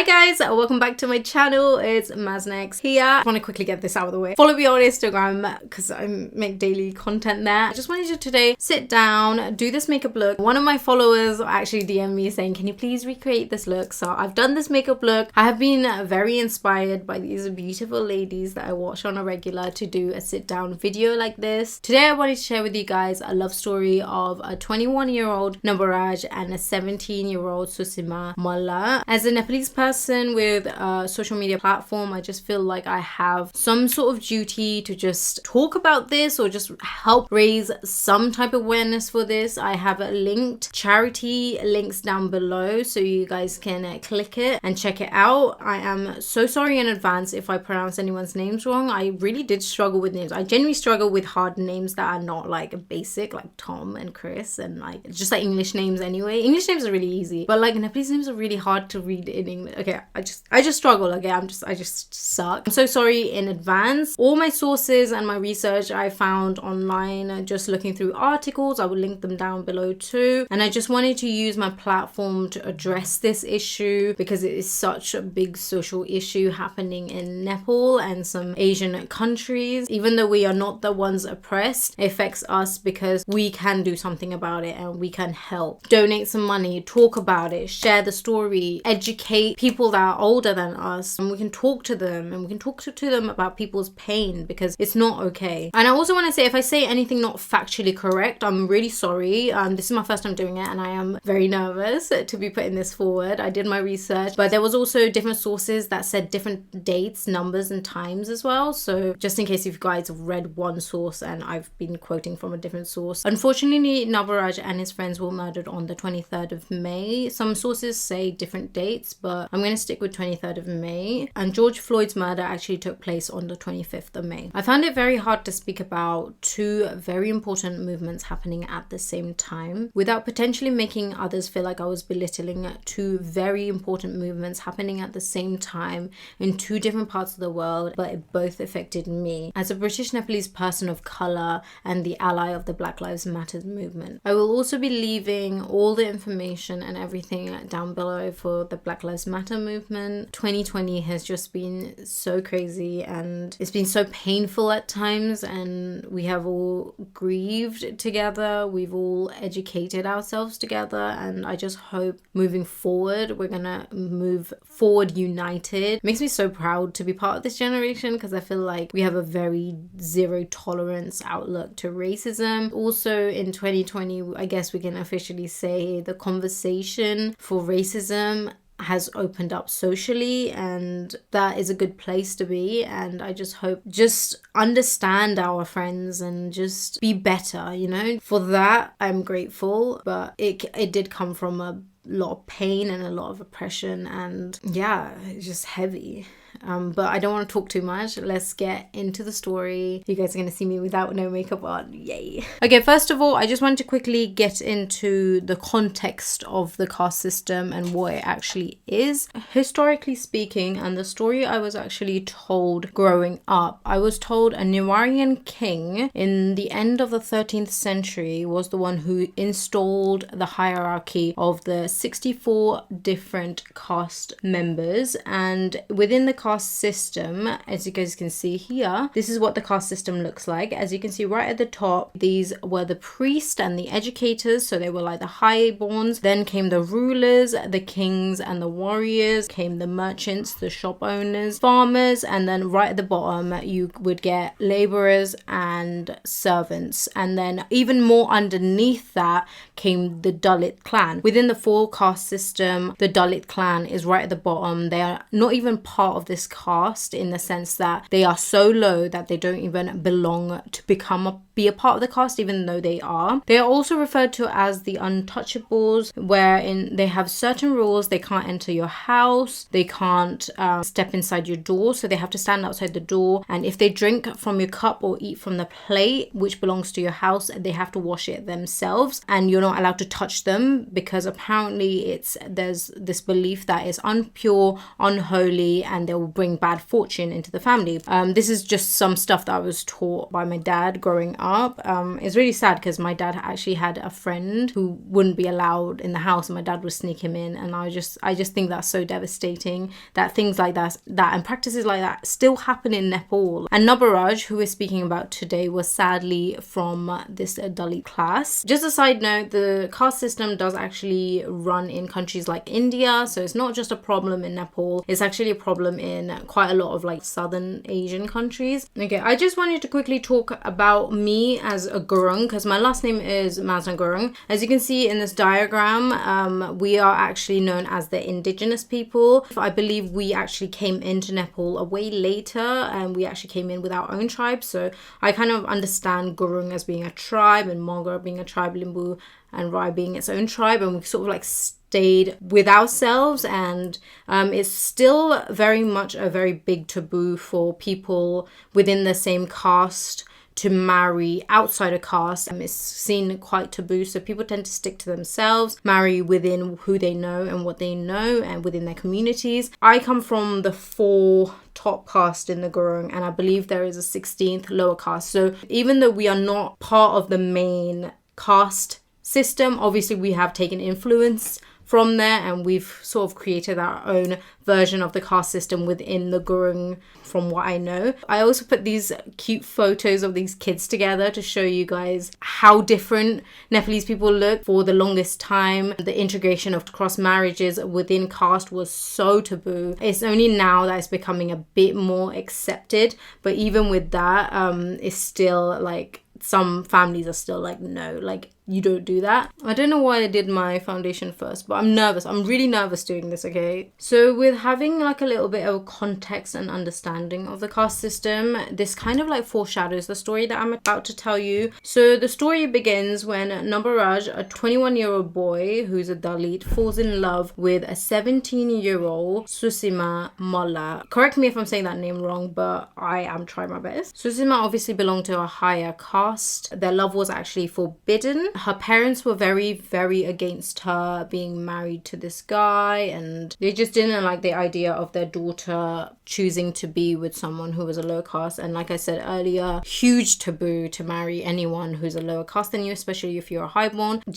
Hi guys, welcome back to my channel. It's Maznex here. I want to quickly get this out of the way. Follow me on Instagram because I make daily content there. I just wanted to today sit down, do this makeup look. One of my followers actually DM'd me saying, can you please recreate this look? So I've done this makeup look. I have been very inspired by these beautiful ladies that I watch on a regular to do a sit down video like this. Today I wanted to share with you guys a love story of a 21-year-old Nabaraj and a 17-year-old Sushama Malla. As a Nepalese person with a social media platform, I just feel like I have some sort of duty to just talk about this or just help raise some type of awareness for this. I have linked charity links down below so you guys can click it and check it out. I am so sorry in advance if I pronounce anyone's names wrong. I really did struggle with names. I genuinely struggle with hard names that are not like basic, like Tom and Chris, and like just like English names anyway. English names are really easy, but like Nepalese names are really hard to read in English. Okay, I just struggle. Okay, I just suck. I'm so sorry in advance. All my sources and my research I found online just looking through articles. I will link them down below too. And I just wanted to use my platform to address this issue because it is such a big social issue happening in Nepal and some Asian countries. Even though we are not the ones oppressed, it affects us because we can do something about it and we can help. Donate some money, talk about it, share the story, educate people that are older than us, and we can talk to them and we can talk to them about people's pain because it's not okay. And I also want to say, if I say anything not factually correct, I'm really sorry. This is my first time doing it and I am very nervous to be putting this forward. I did my research, but there was also different sources that said different dates, numbers and times as well. So just in case you guys have read one source and I've been quoting from a different source. Unfortunately, Nabaraj and his friends were murdered on the 23rd of May. Some sources say different dates, but I'm going to stick with 23rd of May. And George Floyd's murder actually took place on the 25th of May. I found it very hard to speak about two very important movements happening at the same time without potentially making others feel like I was belittling two very important movements happening at the same time in two different parts of the world, but it both affected me as a British Nepalese person of color and the ally of the Black Lives Matter movement. I will also be leaving all the information and everything down below for the Black Lives Matter movement. 2020 has just been so crazy and it's been so painful at times, and we have all grieved together, we've all educated ourselves together, and I just hope moving forward we're gonna move forward united. It makes me so proud to be part of this generation because I feel like we have a very zero tolerance outlook to racism. Also in 2020, I guess we can officially say the conversation for racism has opened up socially, and that is a good place to be. And I just hope, just understand our friends and just be better, you know. For that I'm grateful, but it did come from a lot of pain and a lot of oppression, and yeah, it's just heavy. But I don't want to talk too much. Let's get into the story. You guys are going to see me without no makeup on. Yay. Okay, first of all, I just want to quickly get into the context of the caste system and what it actually is. Historically speaking, and the story I was actually told growing up, I was told a Nawaraj king in the end of the 13th century was the one who installed the hierarchy of the 64 different caste members. And within the caste system, as you guys can see here, this is what the caste system looks like. As you can see right at the top, these were the priests and the educators, so they were like the highborns. Then came the rulers, the kings and the warriors, came the merchants, the shop owners, farmers, and then right at the bottom you would get laborers and servants. And then even more underneath that came the Dalit clan. Within the full caste system, the Dalit clan is right at the bottom. They are not even part of this caste in the sense that they are so low that they don't even belong to be a part of the caste, even though they are. They are also referred to as the untouchables, wherein they have certain rules. They can't enter your house, they can't step inside your door, so they have to stand outside the door, and if they drink from your cup or eat from the plate which belongs to your house, they have to wash it themselves, and you're not allowed to touch them because apparently apparently there's this belief that it's unpure, unholy, and they will bring bad fortune into the family. This is just some stuff that I was taught by my dad growing up. It's really sad because my dad actually had a friend who wouldn't be allowed in the house, and my dad would sneak him in, and I just think that's so devastating that things like that and practices like that still happen in Nepal. And Nabaraj, who we're speaking about today, was sadly from this Dalit class. Just a side note, the caste system does actually run in countries like India, so it's not just a problem in Nepal, it's actually a problem in quite a lot of like southern Asian countries. Okay, I just wanted to quickly talk about me as a Gurung, because my last name is Mazna Gurung. As you can see in this diagram, we are actually known as the indigenous people. I believe we actually came into Nepal a way later, and we actually came in with our own tribe, so I kind of understand Gurung as being a tribe and Mongar being a tribe, Limbu and Rai being its own tribe, and we sort of like stayed with ourselves. And it's still very much a very big taboo for people within the same caste to marry outside a caste. It's seen quite taboo, so people tend to stick to themselves, marry within who they know and what they know and within their communities. I come from the 4 top caste in the Gurung, and I believe there is a 16th lower caste. So even though we are not part of the main caste system, obviously we have taken influence from there, and we've sort of created our own version of the caste system within the Gurung, from what I know. I also put these cute photos of these kids together to show you guys how different Nepalese people look. For the longest time, the integration of cross marriages within caste was so taboo. It's only now that it's becoming a bit more accepted, but even with that, it's still like some families are still like, no, like you don't do that. I don't know why I did my foundation first, but I'm nervous. I'm really nervous doing this, okay? So with having like a little bit of context and understanding of the caste system, this kind of like foreshadows the story that I'm about to tell you. So the story begins when Nabaraj, a 21-year-old boy who's a Dalit, falls in love with a 17-year-old Sushama Malla. Correct me if I'm saying that name wrong, but I am trying my best. Sushama obviously belonged to a higher caste. Their love was actually forbidden. Her parents were very, very against her being married to this guy, and they just didn't like the idea of their daughter choosing to be with someone who was a low caste. And like I said earlier, huge taboo to marry anyone who's a lower caste than you, especially if you're a highborn. We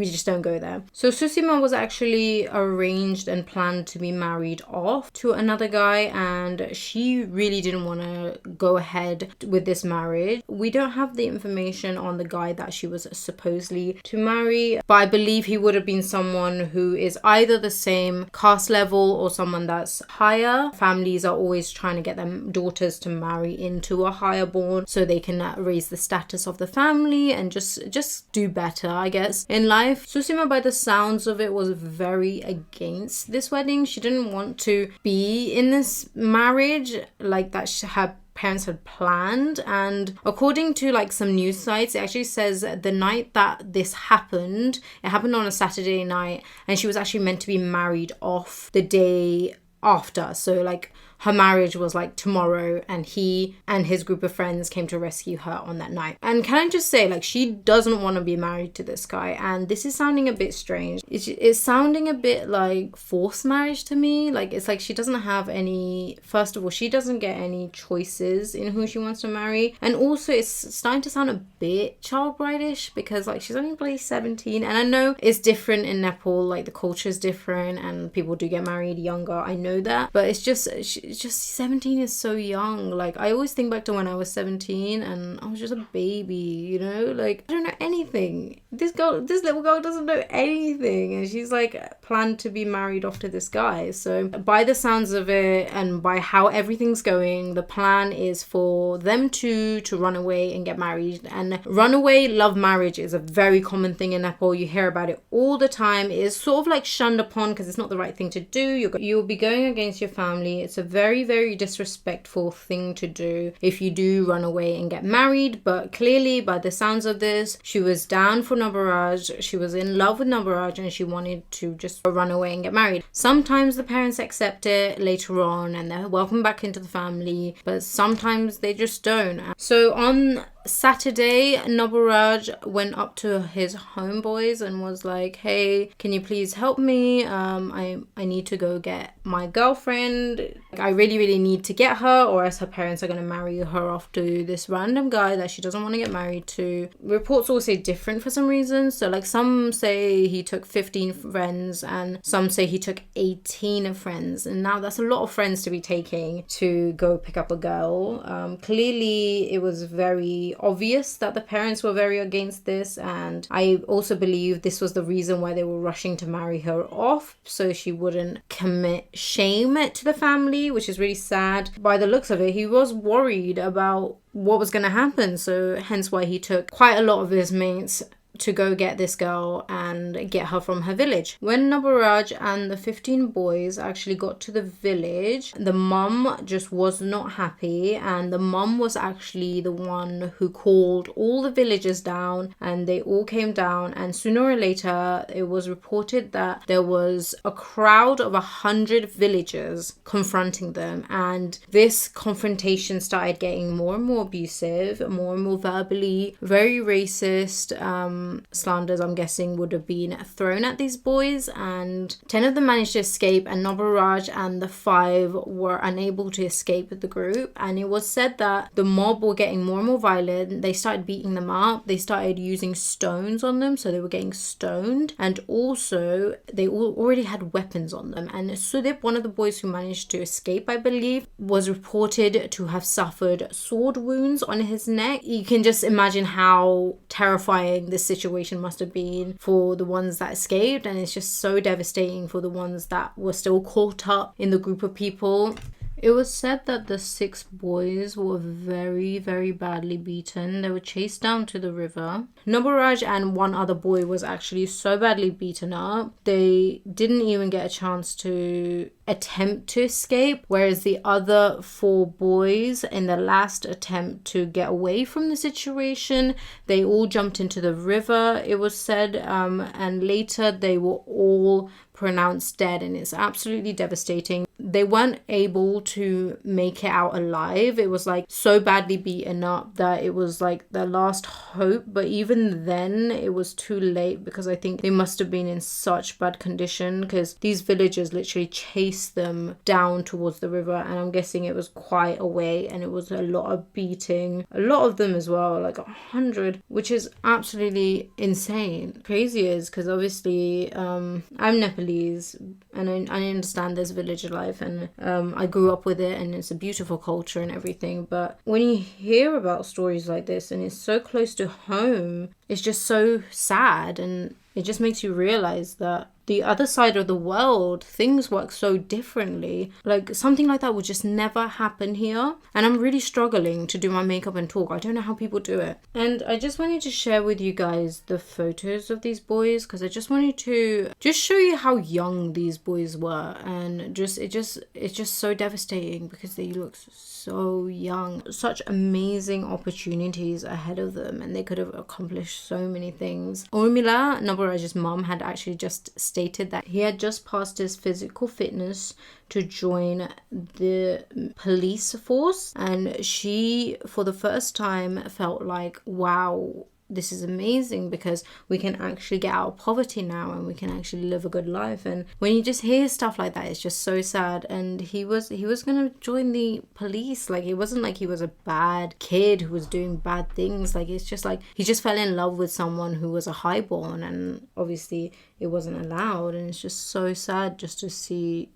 just don't go there. So Sushama was actually arranged and planned to be married off to another guy, and she really didn't want to go ahead with this marriage. We don't have the information on the guy that she was supposedly to marry, but I believe he would have been someone who is either the same caste level or someone that's higher. Families are always trying to get their daughters to marry into a higher born so they can raise the status of the family and just do better, I guess, in life. Sushama, by the sounds of it, was very against this wedding. She didn't want to be in this marriage like that her parents had planned. And according to like some news sites, it actually says the night that this happened, it happened on a Saturday night, and she was actually meant to be married off the day after. So like her marriage was like tomorrow, and he and his group of friends came to rescue her on that night. And can I just say, like, she doesn't want to be married to this guy, and this is sounding a bit strange. It's sounding a bit like forced marriage to me. Like, it's like she doesn't have any, first of all, she doesn't get any choices in who she wants to marry, and also it's starting to sound a bit child bride-ish, because like she's only like 17, and I know it's different in Nepal, like the culture is different and people do get married younger, I know that, but it's just 17 is so young. Like, I always think back to when I was 17 and I was just a baby, you know, like I don't know anything. This little girl doesn't know anything, and she's like planned to be married off to this guy. So by the sounds of it and by how everything's going, the plan is for them to run away and get married. And runaway love marriage is a very common thing in Nepal. You hear about it all the time. It is sort of like shunned upon because it's not the right thing to do. You'll be going against your family. It's a very, very disrespectful thing to do if you do run away and get married. But clearly, by the sounds of this, she was down for Nabaraj. She was in love with Nabaraj, and she wanted to just run away and get married. Sometimes the parents accept it later on and they're welcome back into the family, but sometimes they just don't. So on Saturday, Nabaraj went up to his homeboys and was like, hey, can you please help me? I need to go get my girlfriend. I really need to get her, or else her parents are going to marry her off to this random guy that she doesn't want to get married to. Reports all say different for some reason. So like some say he took 15 friends and some say he took 18 friends. And now that's a lot of friends to be taking to go pick up a girl. Clearly it was very obvious that the parents were very against this, and I also believe this was the reason why they were rushing to marry her off, so she wouldn't commit shame to the family, which is really sad. By the looks of it, he was worried about what was going to happen, so hence why he took quite a lot of his mates to go get this girl and get her from her village. When Nabaraj and the 15 boys actually got to the village, the mum just was not happy, and the mum was actually the one who called all the villagers down, and they all came down, and sooner or later it was reported that there was a crowd of 100 villagers confronting them, and this confrontation started getting more and more abusive, more and more verbally, very racist. Slanders, I'm guessing, would have been thrown at these boys, and 10 of them managed to escape, and Nabaraj and the 5 were unable to escape the group. And it was said that the mob were getting more and more violent. They started beating them up, they started using stones on them, so they were getting stoned, and also they already had weapons on them. And Sudip, one of the boys who managed to escape, I believe, was reported to have suffered sword wounds on his neck. You can just imagine how terrifying this situation must have been for the ones that escaped, and it's just so devastating for the ones that were still caught up in the group of people. It was said that the 6 boys were very badly beaten. They were chased down to the river. Nabaraj and one other boy was actually so badly beaten up, they didn't even get a chance to attempt to escape, whereas the other 4 boys, in the last attempt to get away from the situation, they all jumped into the river, it was said, and later they were all pronounced dead, and it's absolutely devastating. They weren't able to make it out alive. It was like so badly beaten up that it was like their last hope, but even then it was too late, because I think they must have been in such bad condition, because these villagers literally chased them down towards the river, and I'm guessing it was quite a way, and it was a lot of beating, a lot of them as well, like 100, which is absolutely insane. Crazy is because obviously I'm Nepalese, and I understand there's village life, and I grew up with it, and it's a beautiful culture and everything, but when you hear about stories like this and it's so close to home, it's just so sad, and it just makes you realize that the other side of the world, things work so differently. Like something like that would just never happen here, and I'm really struggling to do my makeup and talk. I don't know how people do it. And I just wanted to share with you guys the photos of these boys, because I just wanted to just show you how young these boys were, and it's just so devastating because they look so young, such amazing opportunities ahead of them, and they could have accomplished so many things. Urmila, Nabaraj's mum, had actually just stated that he had just passed his physical fitness to join the police force, and she for the first time felt like, wow, this is amazing, because we can actually get out of poverty now and we can actually live a good life. And when you just hear stuff like that, it's just so sad. And he was going to join the police. Like, it wasn't like he was a bad kid who was doing bad things. Like, it's just like he just fell in love with someone who was a highborn, and obviously it wasn't allowed. And it's just so sad just to see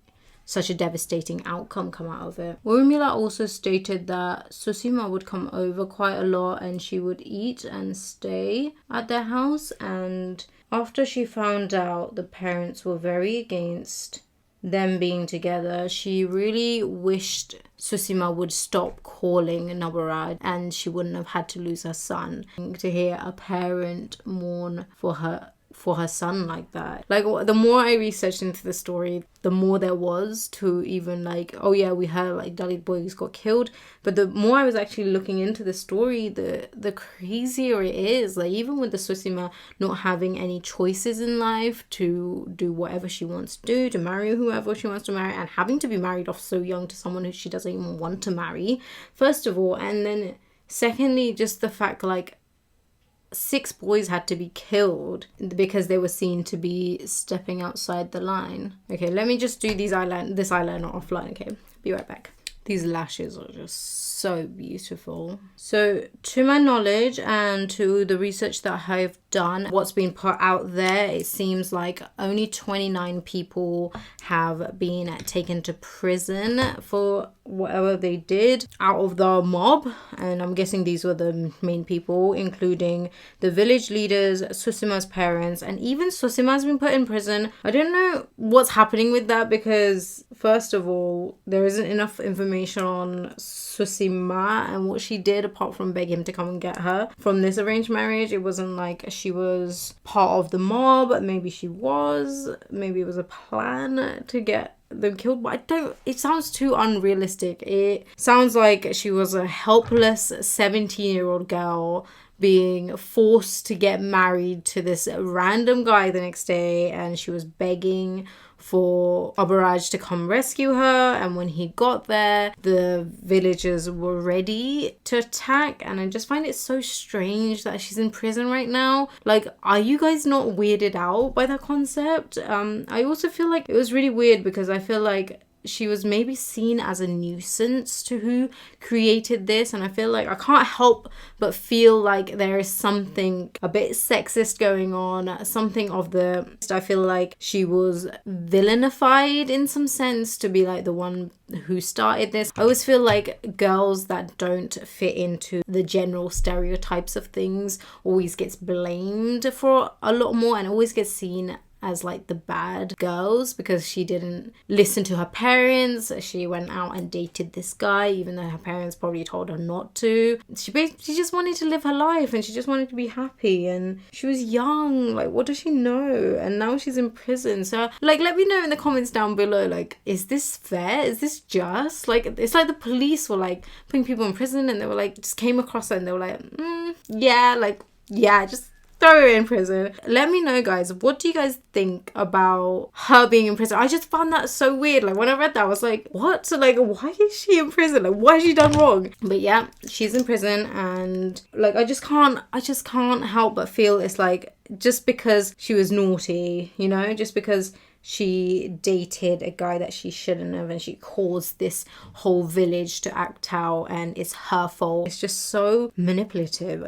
such a devastating outcome come out of it. Urmila also stated that Sushama would come over quite a lot, and she would eat and stay at their house. And after she found out the parents were very against them being together, she really wished Sushama would stop calling Nabaraj, and she wouldn't have had to lose her son. To hear a parent mourn for her son like that, like the more I researched into the story, the more there was to even like, oh yeah, we heard like Dalit boys got killed, but the more I was actually looking into the story, the crazier it is. Like, even with the Sushama not having any choices in life to do whatever she wants to do, to marry whoever she wants to marry, and having to be married off so young to someone who she doesn't even want to marry, first of all, and then Secondly, just the fact like 6 boys had to be killed because they were seen to be stepping outside the line. Okay, let me just do this eyeliner offline. Okay, be right back. These lashes are just so beautiful. So to my knowledge and to the research that I've done, what's been put out there, it seems like only 29 people have been taken to prison for whatever they did out of the mob. And I'm guessing these were the main people, including the village leaders, Sushama's parents, and even Sushima's been put in prison. I don't know what's happening with that because, first of all, there isn't enough information on Sushama and what she did apart from beg him to come and get her from this arranged marriage. It wasn't like she was part of the mob. Maybe she was. Maybe it was a plan to get them killed, but it sounds too unrealistic. It sounds like she was a helpless 17-year-old girl being forced to get married to this random guy the next day, and she was begging for Nabaraj to come rescue her. And when he got there, the villagers were ready to attack. And I just find it so strange that she's in prison right now. Like, are you guys not weirded out by that concept? I also feel like it was really weird because I feel like she was maybe seen as a nuisance to who created this, and I feel like I can't help but feel like there is something a bit sexist going on, something of the, I feel like she was villainified in some sense to be like the one who started this. I always feel like girls that don't fit into the general stereotypes of things always gets blamed for a lot more and always gets seen as like the bad girls because she didn't listen to her parents. She went out and dated this guy even though her parents probably told her not to. She just wanted to live her life and she just wanted to be happy, and she was young. Like, what does she know? And now she's in prison. So like, let me know in the comments down below, like, is this fair? Is this just? Like, it's like the police were like putting people in prison and they were like, just came across her and they were like, just throw her in prison. Let me know, guys, what do you guys think about her being in prison? I just found that so weird. Like, when I read that, I was like, what? So like, why is she in prison? Like, what has she done wrong? But yeah, she's in prison, and like, I just can't help but feel it's like, just because she was naughty, you know, just because she dated a guy that she shouldn't have and she caused this whole village to act out and it's her fault. It's just so manipulative.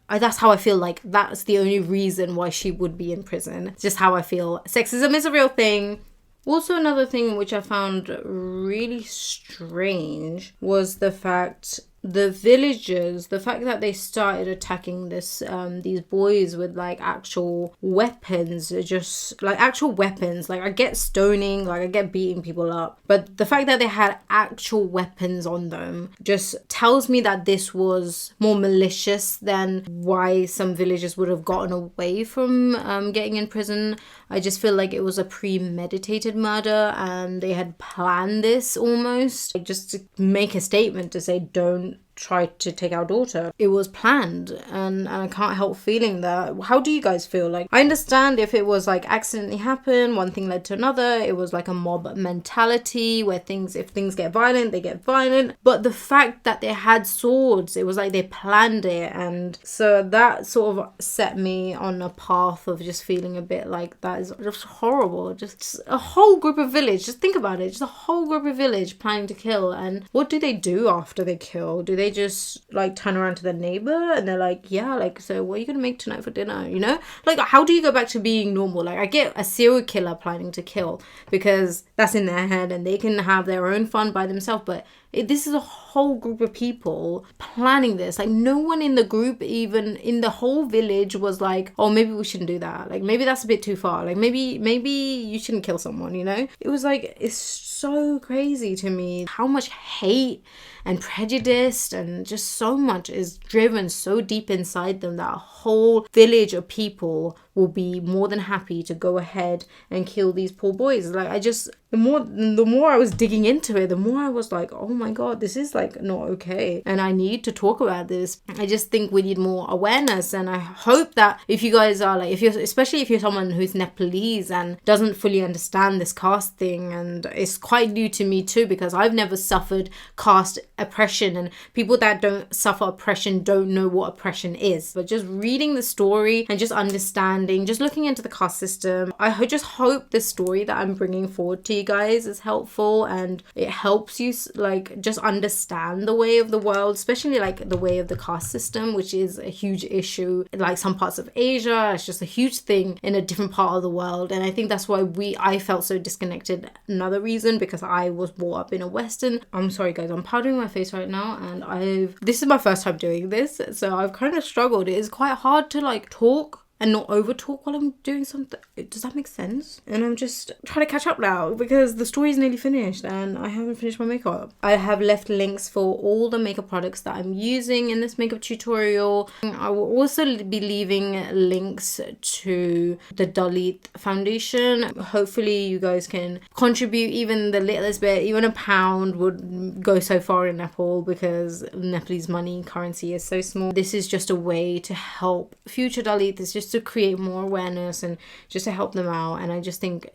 That's how I feel. Like, that's the only reason why she would be in prison. It's just how I feel. Sexism is a real thing. Also, another thing which I found really strange was the fact that they started attacking these boys with like actual weapons, just like actual weapons. Like, I get stoning, like I get beating people up, but the fact that they had actual weapons on them just tells me that this was more malicious than why some villagers would have gotten away from getting in prison. I just feel like it was a premeditated murder and they had planned this almost, like, just to make a statement to say, don't try to take our daughter. It was planned, and I can't help feeling that. How do you guys feel? Like, I understand if it was like accidentally happened, one thing led to another, it was like a mob mentality where if things get violent, they get violent, but the fact that they had swords, it was like they planned it. And so that sort of set me on a path of just feeling a bit like, that is just horrible. Just a whole group of village, just think about it, just a whole group of village planning to kill. And what do they do after they kill? Do they just like turn around to their neighbor and they're like, yeah, like, so what are you gonna make tonight for dinner, you know? Like, how do you go back to being normal? Like, I get a serial killer planning to kill because that's in their head and they can have their own fun by themselves, but this is a whole group of people planning this. Like, no one in the group, even in the whole village, was like, oh, maybe we shouldn't do that. Like, maybe that's a bit too far. Like, maybe you shouldn't kill someone, you know? It was like, it's so crazy to me how much hate and prejudice and just so much is driven so deep inside them that a whole village of people will be more than happy to go ahead and kill these poor boys. Like, I just, the more I was digging into it, the more I was like, oh my god, this is like not okay, and I need to talk about this. I just think we need more awareness, and I hope that if you guys are like, especially if you're someone who's Nepalese and doesn't fully understand this caste thing, and it's quite new to me too, because I've never suffered caste oppression, and people that don't suffer oppression don't know what oppression is. But just reading the story and just understanding, just looking into the caste system, I just hope the story that I'm bringing forward to you guys is helpful, and it helps you like just understand the way of the world, especially like the way of the caste system, which is a huge issue in like some parts of Asia. It's just a huge thing in a different part of the world, and I think that's why I felt so disconnected. Another reason, because I was brought up in a Western, I'm sorry guys, I'm powdering my face right now, and this is my first time doing this, so I've kind of struggled. It is quite hard to like talk and not over talk while I'm doing something. Does that make sense? And I'm just trying to catch up now because the story is nearly finished and I haven't finished my makeup. I have left links for all the makeup products that I'm using in this makeup tutorial. I will also be leaving links to the Dalit foundation. Hopefully you guys can contribute even the littlest bit. Even £1 would go so far in Nepal, because Nepalese money currency is so small. This is just a way to help future Dalit. It's just to create more awareness and just to help them out, and I just think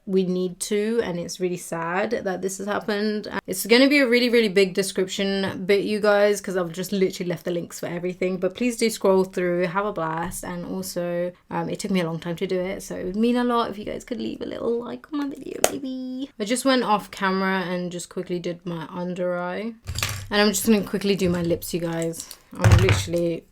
we need to, and it's really sad that this has happened. It's going to be a really, really big description bit, you guys, because I've just literally left the links for everything, but please do scroll through, have a blast. And also it took me a long time to do it, so it would mean a lot if you guys could leave a little like on my video, maybe. I just went off camera and just quickly did my under eye, and I'm just going to quickly do my lips, you guys. I'm literally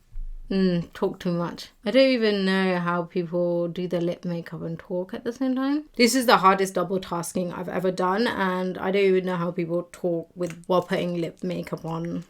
talk too much. I don't even know how people do their lip makeup and talk at the same time. This is the hardest double tasking I've ever done, and I don't even know how people talk while putting lip makeup on.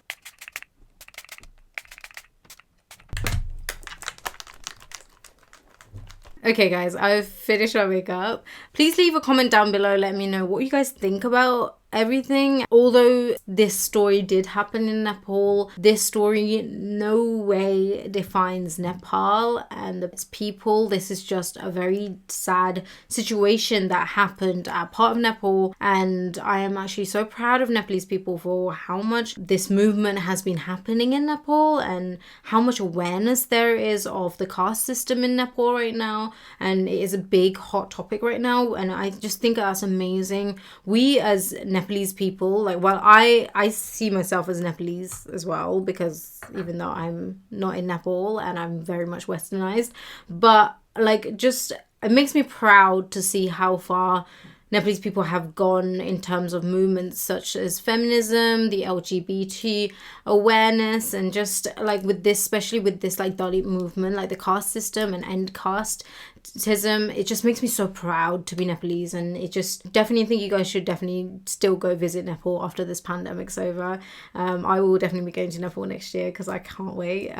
Okay guys, I've finished my makeup. Please leave a comment down below, let me know what you guys think about everything. Although this story did happen in Nepal, this story no way defines Nepal and its people. This is just a very sad situation that happened at part of Nepal, and I am actually so proud of Nepalese people for how much this movement has been happening in Nepal and how much awareness there is of the caste system in Nepal right now, and it is a big hot topic right now, and I just think that's amazing. We as Nepalese people, like, well, I see myself as Nepalese as well, because even though I'm not in Nepal and I'm very much westernized, but like, just it makes me proud to see how far Nepalese people have gone in terms of movements such as feminism, the LGBT awareness, and just like with this, especially with this like Dalit movement, like the caste system and end casteism. It just makes me so proud to be Nepalese, and it just definitely think you guys should definitely still go visit Nepal after this pandemic's over. I will definitely be going to Nepal next year because I can't wait.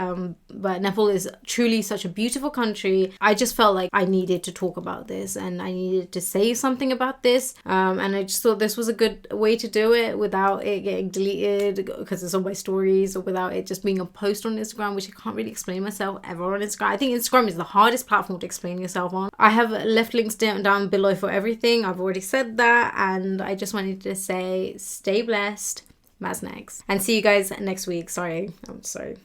But Nepal is truly such a beautiful country. I just felt like I needed to talk about this and I needed to say something about this, and I just thought this was a good way to do it without it getting deleted because it's on my stories, or without it just being a post on Instagram, which I can't really explain myself ever on Instagram. I think Instagram is the hardest platform to explain yourself on. I have left links down below for everything. I've already said that, and I just wanted to say stay blessed, Maz next, and see you guys next week. I'm sorry.